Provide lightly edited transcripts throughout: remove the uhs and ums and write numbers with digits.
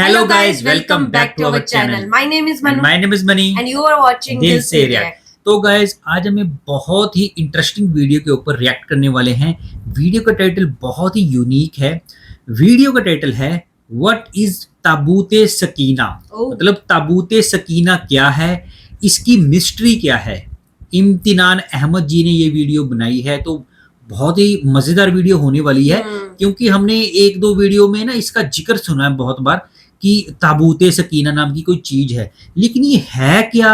Hello guys, welcome back to our channel. My name is Manu My name is Mani. and you are watching दिल Dil से Se react. React. तो guys आज हमें बहुत ही interesting video के ऊपर react करने वाले हैं। वीडियो का टाइटल बहुत ही यूनिक है। वीडियो का टाइटल है व्हाट इज ताबूते सकीना। मतलब ताबूते सकीना क्या है, इसकी मिस्ट्री क्या है। इम्तिनान अहमद जी ने ये वीडियो बनाई है, तो बहुत ही मजेदार वीडियो होने वाली है क्योंकि हमने एक दो वीडियो में ना इसका जिक्र सुना है बहुत बार कि ताबूते सकीना नाम की कोई चीज है, लेकिन ये है क्या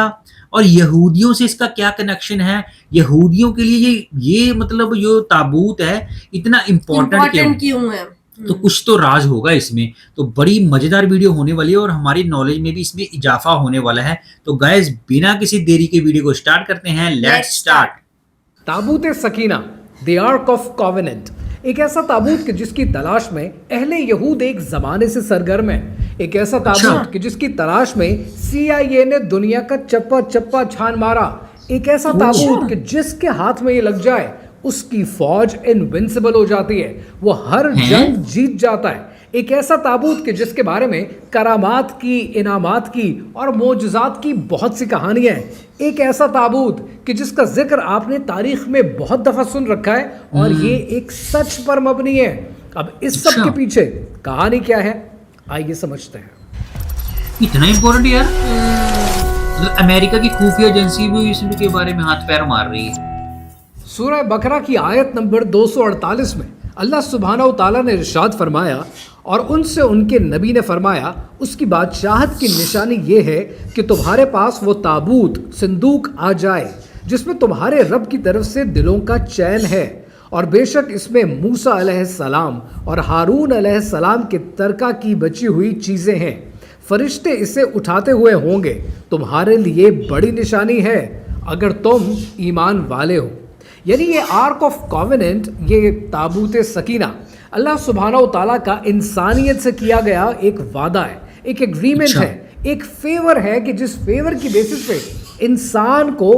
और यहूदियों से इसका क्या कनेक्शन है। यहूदियों के लिए ये मतलब जो ताबूत है इतना इम्पोर्टेंट क्यों है, तो कुछ तो राज होगा इसमें। तो बड़ी मजेदार वीडियो होने वाली है और हमारी नॉलेज में भी इसमें इजाफा होने वाला है। तो गाइस बिना किसी देरी के वीडियो को स्टार्ट करते हैं। Let's start. ताबूत सकीना, द आर्क ऑफ कॉवेनेंट, एक ऐसा ताबूत कि जिसकी तलाश में अहले यहूद एक जमाने से सरगर्म है। एक ऐसा ताबूत कि जिसकी तलाश में CIA ने दुनिया का चप्पा चप्पा छान मारा। एक ऐसा ताबूत कि जिसके हाथ में ये लग जाए उसकी फौज इनविंसिबल हो जाती है, वो हर जंग जीत जाता है। एक ऐसा ताबूत कि जिसके बारे में करामात की, इनामात की और मोजज़ात की बहुत सी कहानियां हैं। एक ऐसा ताबूत कि जिसका जिक्र आपने तारीख में बहुत दफा सुन रखा है और ये एक सच पर मबनी है। अब इस सब के पीछे कहानी क्या है, आइए समझते हैं। इतना इम्पोर्टेंट यार, मतलब अमेरिका की खुफिया एजेंसी भी इसके बारे में हाथ पैर मार रही है। सूरह बकरा की आयत नंबर 248 में अल्लाह सुब्हानहू तआला ने इरशाद फरमाया, और उनसे उनके नबी ने फरमाया उसकी बादशाहत की निशानी ये है कि तुम्हारे पास वो ताबूत संदूक आ जाए जिसमें तुम्हारे रब की तरफ से दिलों का चैन है, और बेशक इसमें मूसा अलैहिस्सलाम और हारून अलैहिस्सलाम के तरका की बची हुई चीज़ें हैं। फरिश्ते इसे उठाते हुए होंगे, तुम्हारे लिए बड़ी निशानी है अगर तुम ईमान वाले हो। यानी ये आर्क ऑफ कॉवेनेंट, ये ताबूत सकीना अल्लाह सुब्हानहू तआला का इंसानियत से किया गया एक वादा है, एक एग्रीमेंट है, एक फेवर है कि जिस फेवर की बेसिस पे इंसान को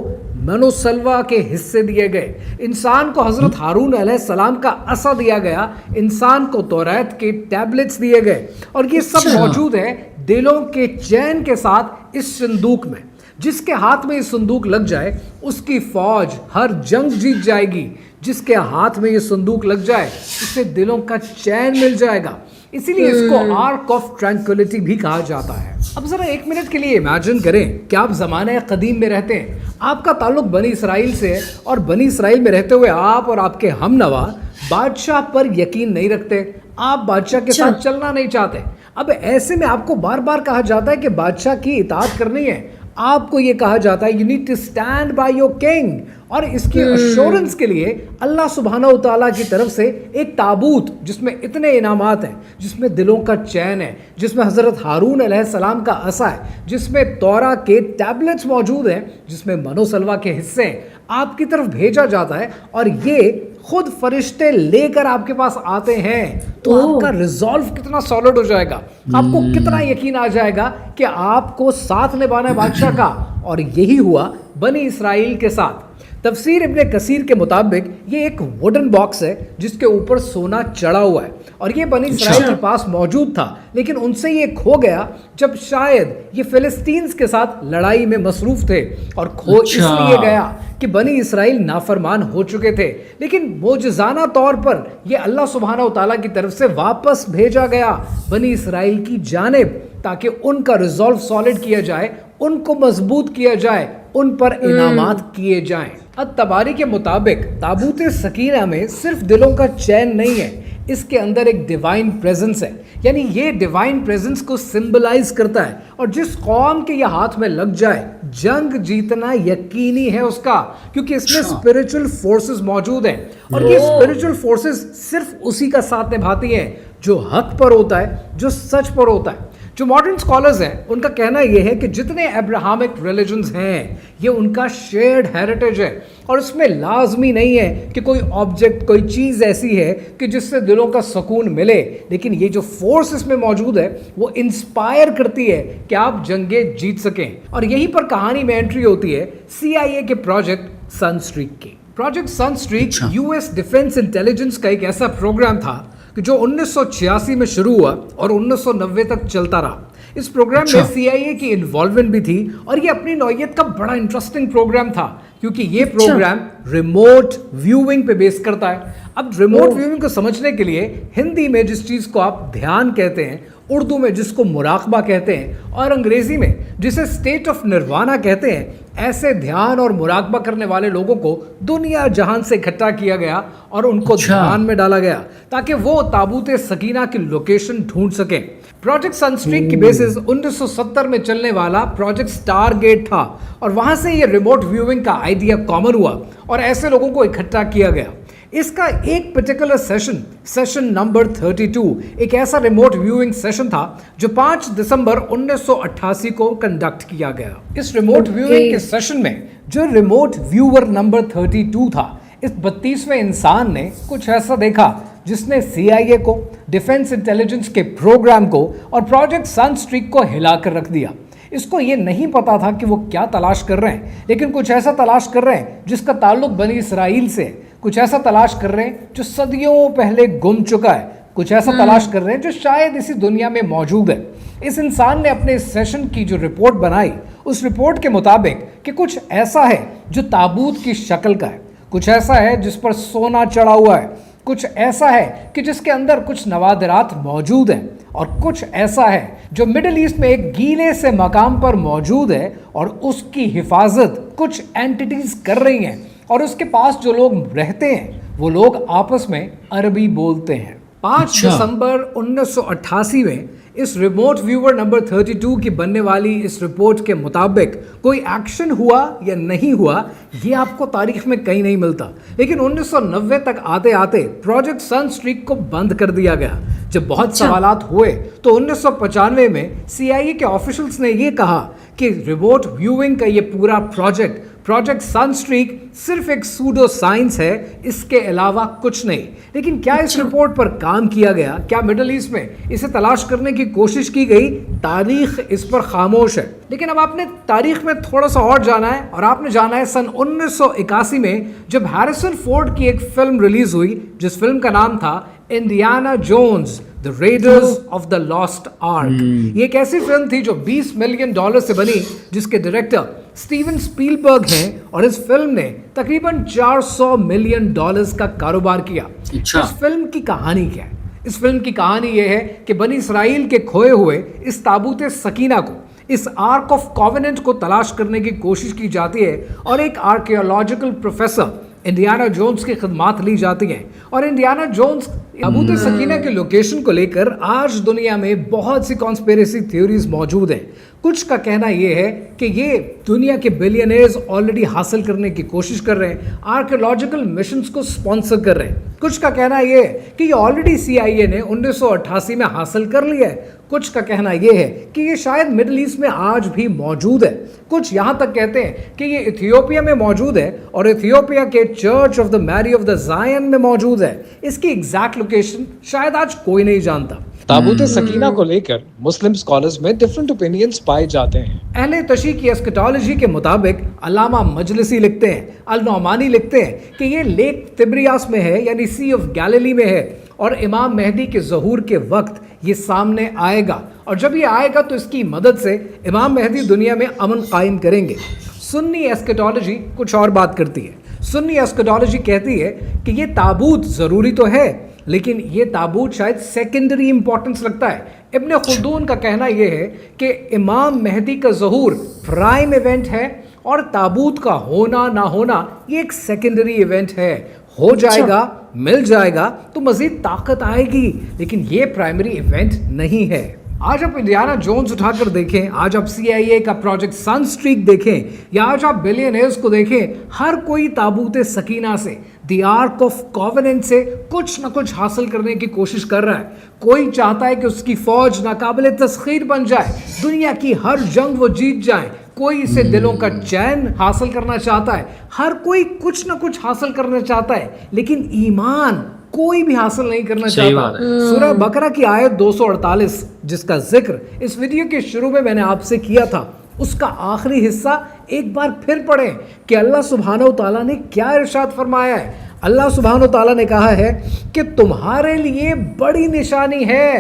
मनोसलवा के हिस्से दिए गए, इंसान को हज़रत हारून अलैहिस्सलाम का असा दिया गया, इंसान को तौरात के टैबलेट्स दिए गए, और ये सब मौजूद है दिलों के चैन के साथ इस संदूक में। जिसके हाथ में ये संदूक लग जाए उसकी फौज हर जंग जीत जाएगी। जिसके हाथ में ये संदूक लग जाए उसे दिलों का चैन मिल जाएगा। इसीलिए इसको आर्क ऑफ ट्रैंक्विलिटी भी कहा जाता है। अब जरा एक मिनट के लिए इमेजिन करें कि आप ज़माने कदीम में रहते हैं, आपका ताल्लुक बनी इसराइल से है, और बनी इसराइल में रहते हुए आप और आपके हमनवा बादशाह पर यकीन नहीं रखते, आप बादशाह के साथ चलना नहीं चाहते। अब ऐसे में आपको बार बार कहा जाता है कि बादशाह की इताअत करनी है। आपको ये कहा जाता है you need to stand by your king, और इसकी अश्योरेंस के लिए अल्लाह सुब्हानहू तआला की तरफ से एक ताबूत जिसमें इतने इनामात हैं, जिसमें दिलों का चैन है, जिसमें हज़रत हारून अलैहिस्सलाम का असा है, जिसमें तौरा के टैबलेट्स मौजूद हैं, जिसमें मनोसलवा के हिस्से हैं, आपकी तरफ भेजा जाता है। और ये खुद फरिश्ते लेकर आपके पास आते हैं, तो आपका रिजॉल्व कितना सॉलिड हो जाएगा, आपको कितना यकीन आ जाएगा कि आपको साथ निभाना है बादशाह का। और यही हुआ बनी इसराइल के साथ। तफसीर इब्ने कसीर के मुताबिक ये एक वुडन बॉक्स है जिसके ऊपर सोना चढ़ा हुआ है, और ये बनी इसराइल के पास मौजूद था, लेकिन उनसे ये खो गया जब शायद ये फिलिस्तीन्स के साथ लड़ाई में मसरूफ थे, और खो इसलिए गया कि बनी इसराइल नाफरमान हो चुके थे। लेकिन मोजज़ाना तौर पर यह अल्लाह सुब्हानहू तआला की तरफ से वापस भेजा गया बनी इसराइल की जानिब, ताकि उनका रिजॉल्व सॉलिड किया जाए, उनको मजबूत किया जाए, उन पर इनामात किए जाएं। अत-तबारी के मुताबिक ताबूत सकीना में सिर्फ दिलों का चैन नहीं है, इसके अंदर एक डिवाइन प्रेजेंस है। यानी ये डिवाइन प्रेजेंस को सिंबलाइज करता है, और जिस कौम के ये हाथ में लग जाए जंग जीतना यकीनी है उसका, क्योंकि इसमें स्पिरिचुअल फोर्सेस मौजूद हैं, और ये स्पिरिचुअल फोर्सेस सिर्फ उसी का साथ निभाती हैं जो हक पर होता है, जो सच पर होता है। जो मॉडर्न स्कॉलर्स हैं उनका कहना यह है कि जितने अब्राहमिक रिलीजन्स हैं ये उनका शेयर्ड हेरिटेज है, और इसमें लाजमी नहीं है कि कोई ऑब्जेक्ट, कोई चीज़ ऐसी है कि जिससे दिलों का सुकून मिले, लेकिन ये जो फोर्स इसमें मौजूद है वो इंस्पायर करती है कि आप जंगें जीत सकें। और यहीं पर कहानी में एंट्री होती है CIA के प्रोजेक्ट सनस्ट्रीक की। प्रोजेक्ट सनस्ट्रीक US डिफेंस इंटेलिजेंस का एक ऐसा प्रोग्राम था कि जो 1986 में शुरू हुआ और 1990 तक चलता रहा। इस प्रोग्राम में CIA की इन्वॉल्वमेंट भी थी और ये अपनी नौयत का बड़ा इंटरेस्टिंग प्रोग्राम था क्योंकि ये प्रोग्राम रिमोट व्यूइंग पे बेस करता है। अब रिमोट व्यूइंग को समझने के लिए हिंदी में जिस चीज़ को आप ध्यान कहते हैं, उर्दू में जिसको मुराकबा कहते हैं और अंग्रेजी में जिसे स्टेट ऑफ निर्वाणा कहते हैं, ऐसे ध्यान और मुराकबा करने वाले लोगों को दुनिया जहान से इकट्ठा किया गया और उनको ध्यान में डाला गया ताकि वो ताबूत सकीना की लोकेशन ढूंढ सकें। प्रोजेक्ट सनस्ट्रीक की बेसिस 1970 में चलने वाला प्रोजेक्ट स्टारगेट था और वहां से ये रिमोट व्यूइंग का आइडिया कॉमन हुआ और ऐसे लोगों को इकट्ठा किया गया। इसका एक पर्टिकुलर सेशन नंबर 32 एक ऐसा रिमोट व्यूइंग सेशन था जो 5 दिसंबर 1988 को कंडक्ट किया गया। इस रिमोट व्यूइंग के सेशन में जो रिमोट व्यूअर नंबर 32 था, इस 32वें इंसान ने कुछ ऐसा देखा जिसने CIA को, डिफेंस इंटेलिजेंस के प्रोग्राम को और प्रोजेक्ट सनस्ट्रीक को हिलाकर रख दिया। इसको ये नहीं पता था कि वो क्या तलाश कर रहे हैं, लेकिन कुछ ऐसा तलाश कर रहे हैं जिसका ताल्लुक बनी इसराइल से, कुछ ऐसा तलाश कर रहे हैं जो सदियों पहले गुम चुका है, कुछ ऐसा तलाश कर रहे हैं जो शायद इसी दुनिया में मौजूद है। इस इंसान ने अपने इस सेशन की जो रिपोर्ट बनाई, उस रिपोर्ट के मुताबिक कि कुछ ऐसा है जो ताबूत की शक्ल का है, कुछ ऐसा है जिस पर सोना चढ़ा हुआ है, कुछ ऐसा है कि जिसके अंदर कुछ नवादिरात मौजूद हैं और कुछ ऐसा है जो मिडिल ईस्ट में एक गीले से मकाम पर मौजूद है और उसकी हिफाजत कुछ एंटिटीज कर रही हैं और उसके पास जो लोग रहते हैं वो लोग आपस में अरबी बोलते हैं। 5 दिसंबर 1988 में इस रिमोट व्यूअर नंबर 32 की बनने वाली इस रिपोर्ट के मुताबिक कोई एक्शन हुआ या नहीं हुआ ये आपको तारीख में कहीं नहीं मिलता, लेकिन 1990 तक आते आते प्रोजेक्ट सनस्ट्रीक को बंद कर दिया गया। जब बहुत सवालात हुए तो 1995 में CIA के ऑफिशियल्स ने ये कहा कि रिमोट व्यूइंग का ये पूरा प्रोजेक्ट सनस्ट्रीक सिर्फ एक सूडो साइंस है, इसके अलावा कुछ नहीं। लेकिन क्या इस रिपोर्ट पर काम किया गया? क्या मिडिल ईस्ट में इसे तलाश करने की कोशिश की गई? तारीख इस पर खामोश है। लेकिन अब आपने तारीख में थोड़ा सा और जाना है और आपने जाना है सन 1981 में जब हैरिसन फोर्ड की एक फिल्म रिलीज हुई जिस फिल्म का नाम था Indiana Jones the raiders of the lost ark. ये एक ऐसी फिल्म थी जो $20 मिलियन से बनी, जिसके डायरेक्टर स्टीवन स्पीलबर्ग हैं और इस फिल्म ने तकरीबन $400 मिलियन का कारोबार किया। इस फिल्म की कहानी क्या है? इस फिल्म की कहानी यह है कि बनी इसराइल के खोए हुए इस ताबूत सकीना को, इस आर्क ऑफ कॉवेनेंट को तलाश करने की कोशिश की जाती है और एक आर्कियोलॉजिकल प्रोफेसर इंडियाना जोन्स की खिदमात ली जाती हैं और इंडियाना जोन्स ताबूत सकीना के लोकेशन को लेकर आज दुनिया में बहुत सी कॉन्स्पिरेसी थ्योरीज मौजूद हैं। कुछ का कहना यह है कि ये दुनिया के बिलियनर्स ऑलरेडी हासिल करने की कोशिश कर रहे हैं, आर्कियोलॉजिकल मिशंस को स्पॉन्सर कर रहे हैं। कुछ का कहना यह है कि ये ऑलरेडी CIA ने 1988 में हासिल कर लिया है। कुछ का कहना यह है कि ये शायद मिडिल ईस्ट में आज भी मौजूद है। कुछ यहाँ तक कहते हैं कि ये इथियोपिया में मौजूद है और इथियोपिया के church of the Mary of the Zion में मौजूद है। इसकी एग्जैक्ट लोकेशन शायद आज कोई नहीं जानता। ताबूत सकीना को लेकर मुस्लिम स्कॉलर्स में डिफरेंट ओपिनियंस पाए जाते हैं। अहले तशी की एस्केटोलॉजी के मुताबिक अल्लामा मजलिसी लिखते हैं, अल नौमानी लिखते हैं कि ये लेक तिब्रियास में है, यानी सी ऑफ गैलिली में है और इमाम मेहदी के ज़हूर के वक्त ये सामने आएगा और जब ये आएगा तो इसकी मदद से इमाम मेहदी दुनिया में अमन कायम करेंगे। सुन्नी एस्केटोलॉजी कुछ और बात करती है। सुन्नी एस्केटोलॉजी कहती है कि ये ताबूत ज़रूरी तो है, लेकिन ये ताबूत शायद सेकेंडरी इंपॉर्टेंस रखता है। इब्न खुल्दून का कहना यह है कि इमाम मेहदी का ज़हूर प्राइम इवेंट है और ताबूत का होना ना होना ये एक सेकेंडरी इवेंट है। हो जाएगा, मिल जाएगा तो मज़ीद ताकत आएगी, लेकिन ये प्राइमरी इवेंट नहीं है। आज आप इंडियाना जोन्स उठाकर देखें, आज आप CIA का प्रोजेक्ट सनस्ट्रीक देखें या आज आप बिलियनर्स को देखें, हर कोई ताबूत सकीना से, द आर्क ऑफ कॉवेनेंट से कुछ न कुछ हासिल करने की कोशिश कर रहा है। कोई चाहता है कि उसकी फौज नाकाबिले तस्खीर बन जाए, दुनिया की हर जंग वो जीत जाए। कोई इसे दिलों का चैन हासिल करना चाहता है। हर कोई कुछ न कुछ हासिल करना चाहता है, लेकिन ईमान कोई भी हासिल नहीं करना चाहता। सूरह बकरा की आयत 248 जिसका जिक्र इस वीडियो के शुरू में मैंने आपसे किया था, उसका आखिरी हिस्सा एक बार फिर पढ़ें कि अल्लाह सुब्हानहू तआला ने क्या इरशाद फरमाया है। अल्लाह सुब्हान व तआला ने कहा है कि तुम्हारे लिए बड़ी निशानी है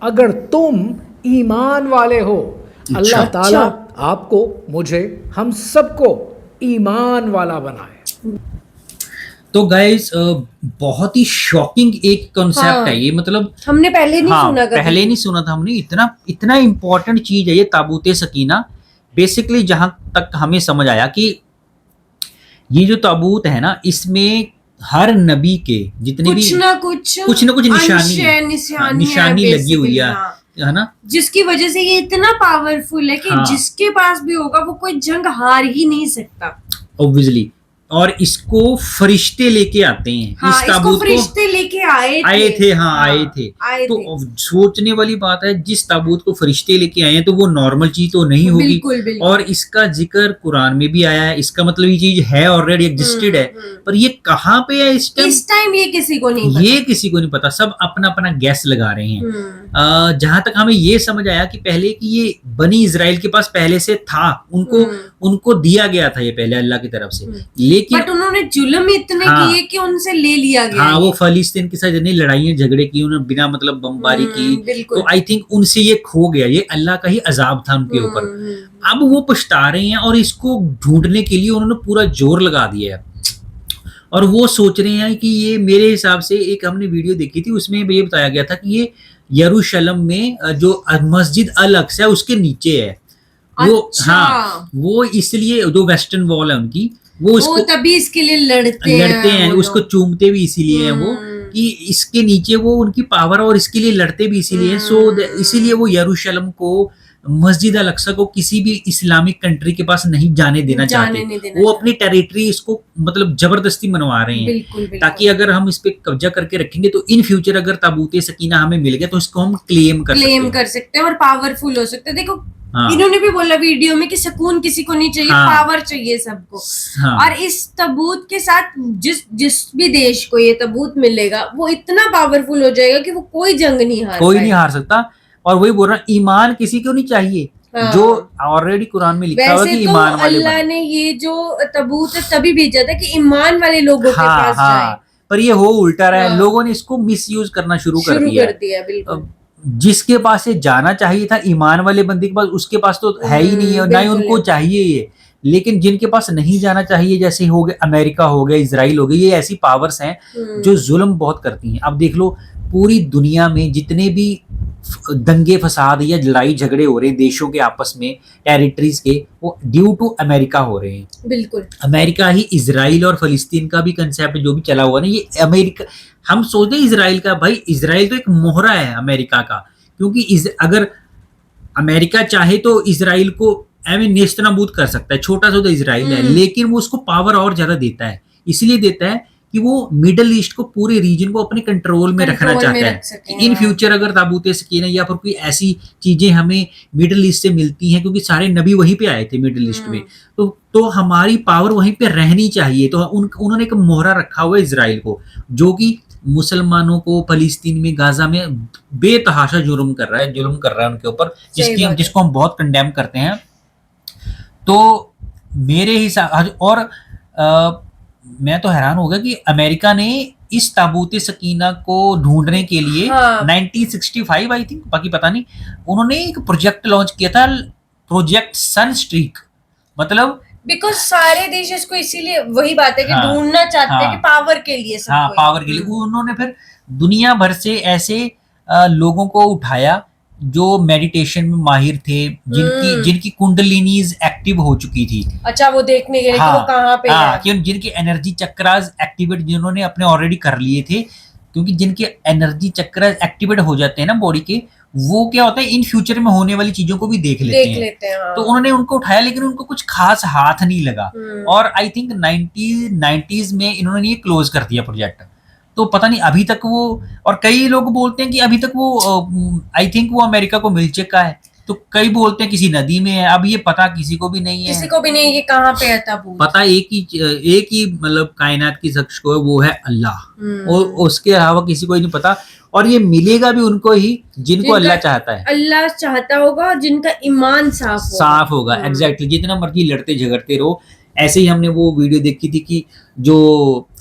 अगर तुम ईमान वाले हो। अल्लाह ताला आपको, मुझे, हम सबको ईमान वाला बनाए। तो गाइस बहुत ही शॉकिंग एक कॉन्सेप्ट है ये, मतलब हमने पहले नहीं सुना कभी। पहले नहीं सुना था हमने। इतना इम्पोर्टेंट चीज है ये ताबूत सकीना। बेसिकली जहां तक हमें समझ आया कि ये जो ताबूत है ना, इसमें हर नबी के जितने भी कुछ ना कुछ निशानी लगी हुई है ना, जिसकी वजह से ये इतना पावरफुल है कि जिसके पास भी होगा वो कोई जंग हार ही नहीं सकता, ऑब्वियसली। और इसको फरिश्ते लेके आते हैं। हाँ, इस ताबूत फरिश्ते लेके आए थे। आए थे। तो सोचने वाली बात है, जिस ताबूत को फरिश्ते लेके आए हैं तो वो नॉर्मल चीज तो नहीं होगी। बिल्कुल। और इसका जिक्र कुरान में भी आया है। इसका मतलब ये चीज है, ऑलरेडी एग्जिस्टेड है। पर ये कहाँ पे है इस टाइम ये किसी को नहीं पता। सब अपना अपना गैस लगा रहे हैं। जहां तक हमें ये समझ आया कि पहले कि ये बनी इजराइल के पास पहले से था, उनको दिया गया था ये पहले अल्लाह की तरफ से। लेकिन बट उन्होंने जुल्म इतने किए कि उनसे ले लिया गया। हाँ, वो फलस्तीन के साथ जितनी लड़ाइयां झगड़े की उन्होंने बिना मतलब बमबारी की, तो आई थिंक उनसे ये खो गया। ये अल्लाह का ही अजाब था उनके ऊपर। अब वो पछता रहे हैं और इसको ढूंढने के लिए उन्होंने पूरा जोर लगा दिया है। और वो सोच रहे हैं कि ये, मेरे हिसाब से एक हमने वीडियो देखी थी, उसमें ये बताया गया था कि ये यरूशलेम में जो मस्जिद अल अक्सा है उसके नीचे है वो। हाँ, वो इसलिए जो वेस्टर्न वॉल है उनकी, वो इसको तभी इसके लिए लड़ते हैं। उसको चूमते भी इसीलिए हैं वो, कि इसके नीचे वो उनकी पावर, और इसके लिए लड़ते भी इसीलिए। सो इसीलिए वो यरूशलेम को, मस्जिद अल अक्सा को किसी भी इस्लामिक कंट्री के पास नहीं जाने देना चाहते। वो अपनी टेरिटरी इसको मतलब जबरदस्ती मनवा रहे हैं। बिल्कुल। ताकि अगर हम इस पे कब्जा करके रखेंगे तो इन फ्यूचर अगर ताबूत सकीना हमें मिल गया तो इसको हम क्लेम कर सकते हैं और पावरफुल हो सकते हैं। देखो, इन्होंने भी बोला वीडियो में कि सुकून किसी को नहीं चाहिए, पावर चाहिए सबको। और इस ताबूत के साथ जिस भी देश को ये ताबूत मिलेगा वो इतना पावरफुल हो जाएगा कि वो कोई जंग नहीं हार सकता। और वही बोल रहा, ईमान किसी को नहीं चाहिए। जो ऑलरेडी कुरान में लिखा हुआ कि ईमान वाले, अल्लाह ने ये जो ताबूत तभी भेजा था कि ईमान वाले लोगों के पास जाए। पर ये हो उल्टा रहा है। लोगों ने इसको मिसयूज करना शुरू कर दिया। बिल्कुल। जिसके पास ये जाना चाहिए था, ईमान वाले बंदे के पास, उसके पास तो है ही नहीं है, ना ही उनको चाहिए ये। लेकिन जिनके पास नहीं जाना चाहिए, जैसे हो गए अमेरिका हो गया, इजराइल हो गया, ये ऐसी पावर्स हैं जो जुल्म बहुत करती हैं। अब देख लो, पूरी दुनिया में जितने भी दंगे फसाद या लड़ाई झगड़े हो रहे हैं देशों के आपस में, टेरिटरीज के, वो ड्यू टू अमेरिका हो रहे हैं। बिल्कुल। अमेरिका ही इजराइल और फलस्तीन का भी कंसेप्ट जो भी चला हुआ ना, ये अमेरिका, हम सोचते हैं इजराइल का, भाई इजराइल तो एक मोहरा है अमेरिका का। क्योंकि अगर अमेरिका चाहे तो इजराइल को नेस्तनाबूद कर सकता है, छोटा सा तो इजराइल है, लेकिन वो उसको पावर और ज्यादा देता है। इसलिए देता है कि वो मिडल ईस्ट को, पूरे रीजन को अपने कंट्रोल में रखना चाहता है। इन फ्यूचर अगर ताबूत सकीना या फिर कोई ऐसी चीजें हमें मिडल ईस्ट से मिलती हैं, क्योंकि सारे नबी वहीं पे आए थे मिडल ईस्ट में, तो हमारी पावर वहीं पे रहनी चाहिए। तो उन्होंने एक मोहरा रखा हुआ है इजराइल को, जो कि मुसलमानों को फलस्तीन में, गाजा में बेतहाशा जुल्म कर रहा है उनके ऊपर, जिसको हम बहुत कंडेम करते हैं। तो मेरे हिसाब, और मैं तो हैरान हो गया कि अमेरिका ने इस ताबूत सकीना को ढूंढने के लिए 1965 आई थिंक, बाकी पता नहीं, उन्होंने एक प्रोजेक्ट लॉन्च किया था, प्रोजेक्ट सनस्ट्रीक। मतलब बिकॉज सारे देश इसको इसीलिए, वही बात है कि ढूंढना चाहते हैं कि पावर के लिए, पावर के लिए। उन्होंने फिर दुनिया भर से ऐसे लोगों को उठाया जो मेडिटेशन में माहिर थे, जिनकी कुंडलिनीज एक्टिव हो चुकी थी। अच्छा, वो देखने के लिए कि वो कहाँ पे है, कि जिनके एनर्जी चक्रास एक्टिवेट जिन्होंने अपने ऑलरेडी कर लिए थे। क्योंकि जिनके एनर्जी चक्रास एक्टिवेट हो जाते हैं ना बॉडी के, वो क्या होता है, इन फ्यूचर में होने वाली चीजों को भी देख लेते हैं। तो उन्होंने उनको उठाया, लेकिन उनको कुछ खास हाथ नहीं लगा। और आई थिंक 1990s में इन्होंने ये क्लोज कर दिया प्रोजेक्ट। तो पता नहीं अभी तक वो, और कई लोग बोलते हैं कि अभी तक वो, आई थिंक वो अमेरिका को मिल चुका है, तो कई बोलते हैं किसी नदी में है। अब ये पता किसी को भी नहीं है, ये कहाँ पे है ताबूत। पता एक ही मतलब कायनात की शख्स को है, वो है अल्लाह, और उसके अलावा किसी को ही नहीं पता। और ये मिलेगा भी उनको ही जिनको अल्लाह चाहता है, अल्लाह चाहता होगा, और जिनका ईमान साफ होगा। एग्जैक्टली। जितना मर्जी लड़ते झगड़ते रहो, ऐसे ही हमने वो वीडियो देखी थी कि जो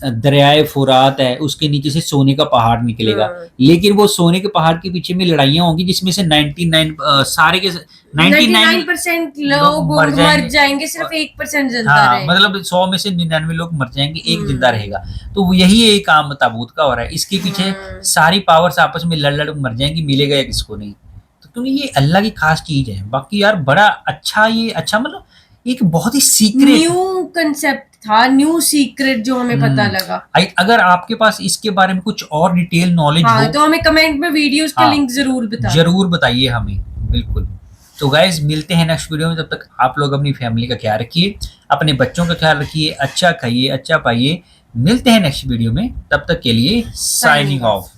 दरियाए फुरात है उसके नीचे से सोने का पहाड़ निकलेगा, लेकिन वो सोने के पहाड़ के पीछे में लड़ाइयां होंगी जिसमें से 99 सारे के 99% लोग मर जाएंगे, सिर्फ 1% जिंदा रहेगा। मतलब 100 में से 99 लोग मर जाएंगे, एक जिंदा रहेगा। तो यही एक काम ताबूत का हो रहा है, इसके पीछे सारी पावर्स आपस में लड़ लड़ मर जाएंगी, मिलेगा या किसको नहीं। तो क्योंकि ये अल्लाह की खास चीज है। बाकी यार बड़ा अच्छा, ये अच्छा मतलब एक बहुत ही सीक्रेट न्यू कंसेप्ट था, न्यू सीक्रेट जो हमें पता लगा। अगर आपके पास इसके बारे में कुछ और डिटेल नॉलेज हो तो हमें कमेंट में वीडियोस का लिंक जरूर बताइए हमें, बिल्कुल। तो गाइज मिलते हैं नेक्स्ट वीडियो में, तब तक आप लोग अपनी फैमिली का ख्याल रखिए, अपने बच्चों का ख्याल रखिए, अच्छा खाइए, अच्छा पाइए। मिलते हैं नेक्स्ट वीडियो में, तब तक के लिए साइनिंग ऑफ।